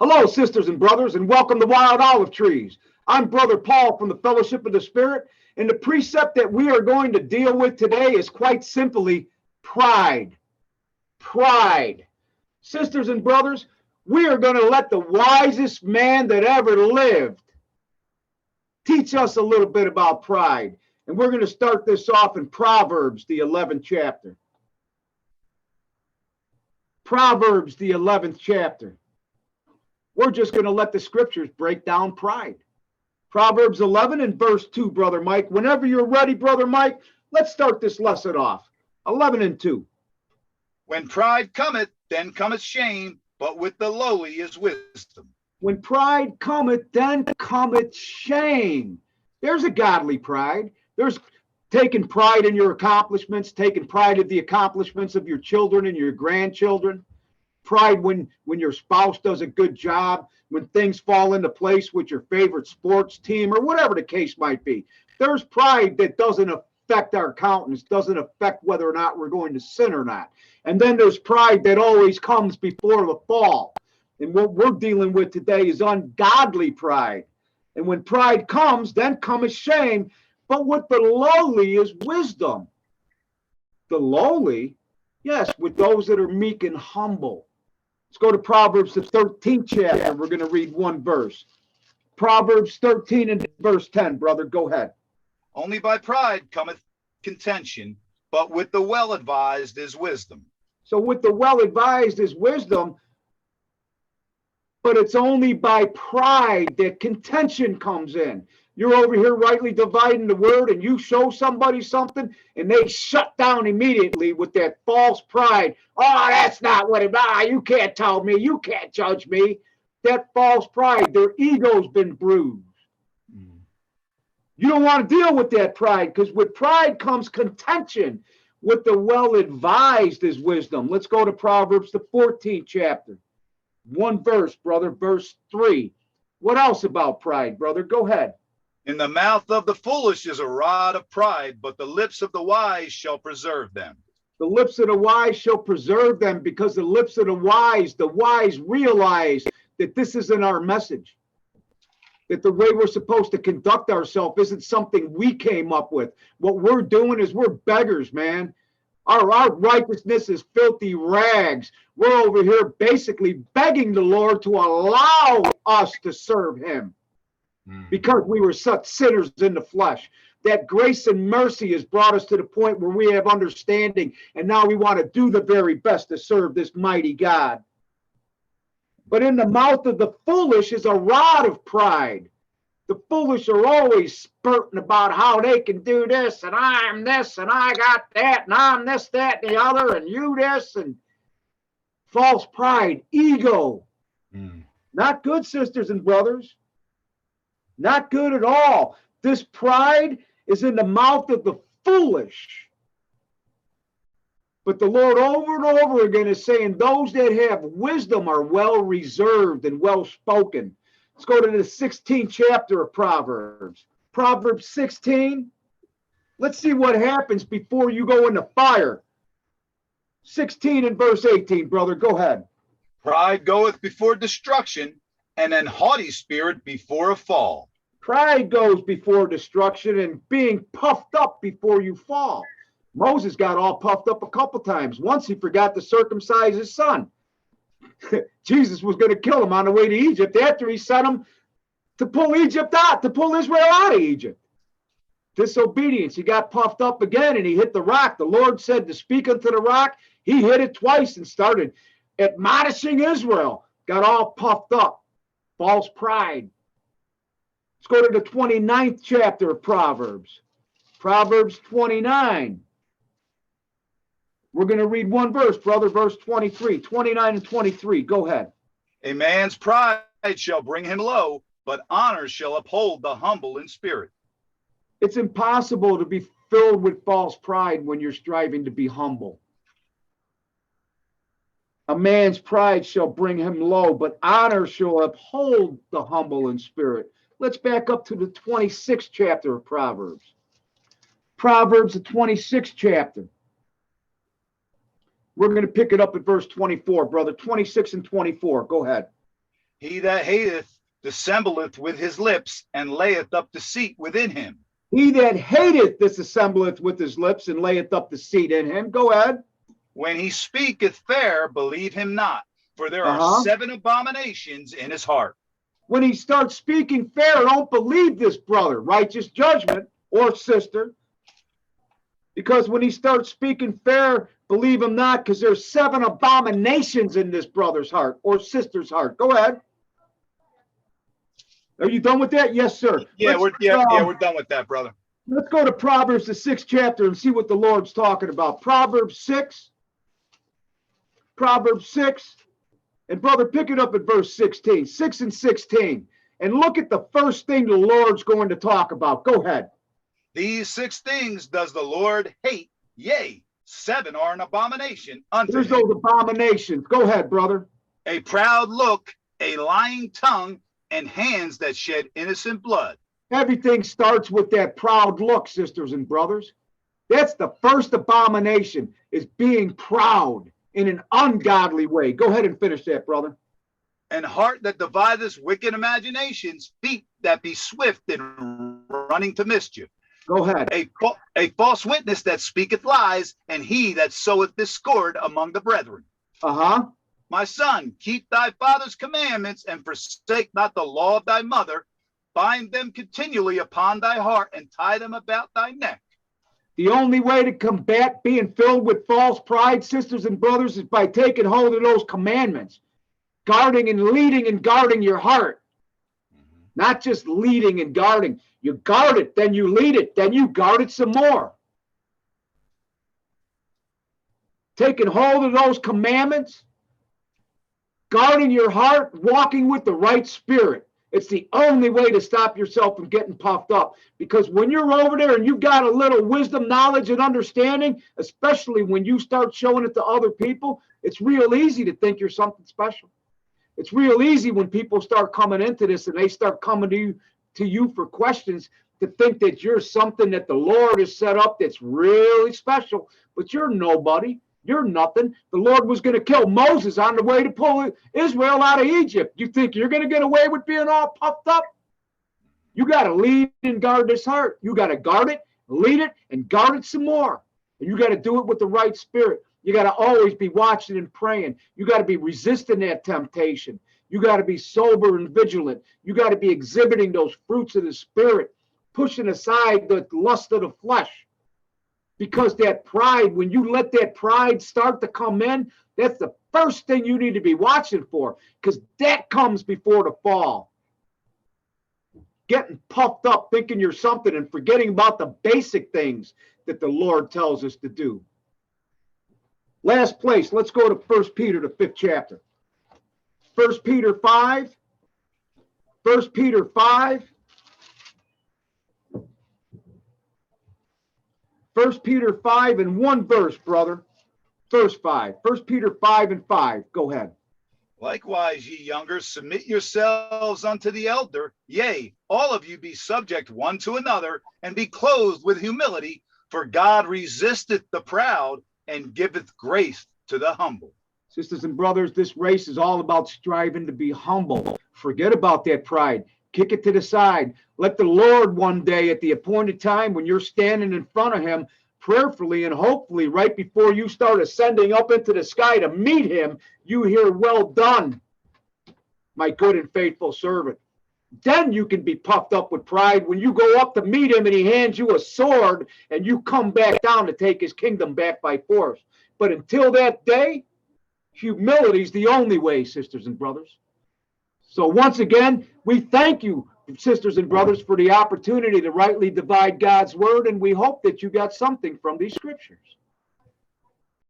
Hello, sisters and brothers, and welcome to Wild Olive Trees. I'm Brother Paul from the Fellowship of the Spirit, and the precept that we are going to deal with today is quite simply pride. Pride. Sisters and brothers, we are going to let the wisest man that ever lived teach us a little bit about pride. And we're going to start this off in Proverbs, the 11th chapter. Proverbs, the 11th chapter. We're just going to let the scriptures break down pride. Proverbs 11 and verse 2, Brother Mike. Whenever you're ready, Brother Mike, let's start this lesson off. 11 and 2. When pride cometh, then cometh shame, but with the lowly is wisdom. When pride cometh, then cometh shame. There's a godly pride. There's taking pride in your accomplishments, taking pride in the accomplishments of your children and your grandchildren. Pride when your spouse does a good job, when things fall into place with your favorite sports team or whatever the case might be. There's pride that doesn't affect our countenance, doesn't affect whether or not we're going to sin or not. And then there's pride that always comes before the fall. And what we're dealing with today is ungodly pride. And when pride comes, then cometh shame. But with the lowly is wisdom. The lowly, yes, with those that are meek and humble. Let's go to Proverbs, the 13th chapter. We're going to read one verse. Proverbs 13 and verse 10, brother. Go ahead. Only by pride cometh contention, but with the well-advised is wisdom. So with the well-advised is wisdom, but it's only by pride that contention comes in. You're over here rightly dividing the word, and you show somebody something, and they shut down immediately with that false pride. Oh, that's not what it is. You can't tell me. You can't judge me. That false pride, their ego's been bruised. You don't want to deal with that pride, because with pride comes contention. With the well-advised is wisdom. Let's go to Proverbs, the 14th chapter. One verse, brother, verse 3. What else about pride, brother? Go ahead. In the mouth of the foolish is a rod of pride, but the lips of the wise shall preserve them. The lips of the wise shall preserve them, because the lips of the wise realize that this isn't our message. That the way we're supposed to conduct ourselves isn't something we came up with. What we're doing is we're beggars, man. Our righteousness is filthy rags. We're over here basically begging the Lord to allow us to serve him. Because we were such sinners in the flesh. That grace and mercy has brought us to the point where we have understanding, and now we want to do the very best to serve this mighty God. But in the mouth of the foolish is a rod of pride. The foolish are always spurting about how they can do this, and I'm this, and I got that, and I'm this, that, and the other, and you this, and false pride, ego. Not good, sisters and brothers. Not good at all. This pride is in the mouth of the foolish. But the Lord over and over again is saying those that have wisdom are well reserved and well spoken. Let's go to the 16th chapter of Proverbs. Proverbs 16. Let's see what happens before you go in the fire. 16 and verse 18, brother. Go ahead. Pride goeth before destruction, and an haughty spirit before a fall. Pride goes before destruction, and being puffed up before you fall. Moses got all puffed up a couple times. Once he forgot to circumcise his son. Jesus was going to kill him on the way to Egypt after he sent him to pull Israel out of Egypt. Disobedience. He got puffed up again, and he hit the rock. The Lord said to speak unto the rock. He hit it twice and started admonishing Israel. Got all puffed up. False pride. Let's go to the 29th chapter of Proverbs. Proverbs 29. We're going to read one verse, brother, verse 23. 29 and 23. Go ahead. A man's pride shall bring him low, but honor shall uphold the humble in spirit. It's impossible to be filled with false pride when you're striving to be humble. A man's pride shall bring him low, but honor shall uphold the humble in spirit. Let's back up to the 26th chapter of Proverbs. Proverbs, the 26th chapter. We're going to pick it up at verse 24, brother. 26 and 24. Go ahead. He that hateth dissembleth with his lips, and layeth up deceit within him. He that hateth dissembleth with his lips, and layeth up deceit in him. Go ahead. When he speaketh fair, believe him not, for there are 7 abominations in his heart. When he starts speaking fair, don't believe this brother, righteous judgment, or sister. Because when he starts speaking fair, believe him not, because there's 7 abominations in this brother's heart or sister's heart. Go ahead. Are you done with that? Yes, sir. Yeah, we're done with that, brother. Let's go to Proverbs, the 6th chapter, and see what the Lord's talking about. Proverbs 6. Proverbs 6. And brother, pick it up at verse 16. 6 and 16. And look at the first thing the Lord's going to talk about. Go ahead. These 6 things does the Lord hate, yea, 7 are an abomination unto There's him. those abominations. Go ahead, brother. A proud look, a lying tongue, and hands that shed innocent blood. Everything starts with that proud look, sisters and brothers. That's the first abomination, is being proud in an ungodly way. Go ahead and finish that, brother. And heart that deviseth wicked imaginations, feet that be swift in running to mischief. Go ahead. A false witness that speaketh lies, and he that soweth discord among the brethren. My son, keep thy father's commandments, and forsake not the law of thy mother. Bind them continually upon thy heart, and tie them about thy neck. The only way to combat being filled with false pride, sisters and brothers, is by taking hold of those commandments. Guarding and leading and guarding your heart. Not just leading and guarding. You guard it, then you lead it, then you guard it some more. Taking hold of those commandments, guarding your heart, walking with the right spirit. It's the only way to stop yourself from getting puffed up. Because when you're over there and you've got a little wisdom, knowledge, and understanding, especially when you start showing it to other people, it's real easy to think you're something special. It's real easy when people start coming into this and they start coming to you for questions, to think that you're something that the Lord has set up that's really special, but you're nobody. You're nothing. The Lord was going to kill Moses on the way to pull Israel out of Egypt. You think you're going to get away with being all puffed up? You got to lead and guard this heart. You got to guard it, lead it, and guard it some more. And you got to do it with the right spirit. You got to always be watching and praying. You got to be resisting that temptation. You got to be sober and vigilant. You got to be exhibiting those fruits of the spirit, pushing aside the lust of the flesh. Because that pride, when you let that pride start to come in, that's the first thing you need to be watching for, because that comes before the fall. Getting puffed up, thinking you're something, and forgetting about the basic things that the Lord tells us to do. Last place, let's go to 1 Peter, the 5th chapter. 1 Peter 5. 1 Peter 5. 1 Peter 5 and 1 verse, brother. Verse 5. 1 Peter 5 and 5. Go ahead. Likewise, ye younger, submit yourselves unto the elder. Yea, all of you be subject one to another, and be clothed with humility, for God resisteth the proud, and giveth grace to the humble. Sisters and brothers, this race is all about striving to be humble. Forget about that pride. Kick it to the side. Let the Lord one day at the appointed time, when you're standing in front of him, prayerfully and hopefully right before you start ascending up into the sky to meet him, you hear, well done, my good and faithful servant. Then you can be puffed up with pride when you go up to meet him and he hands you a sword and you come back down to take his kingdom back by force. But until that day, humility is the only way, sisters and brothers. So once again, we thank you, sisters and brothers, for the opportunity to rightly divide God's word, and we hope that you got something from these scriptures.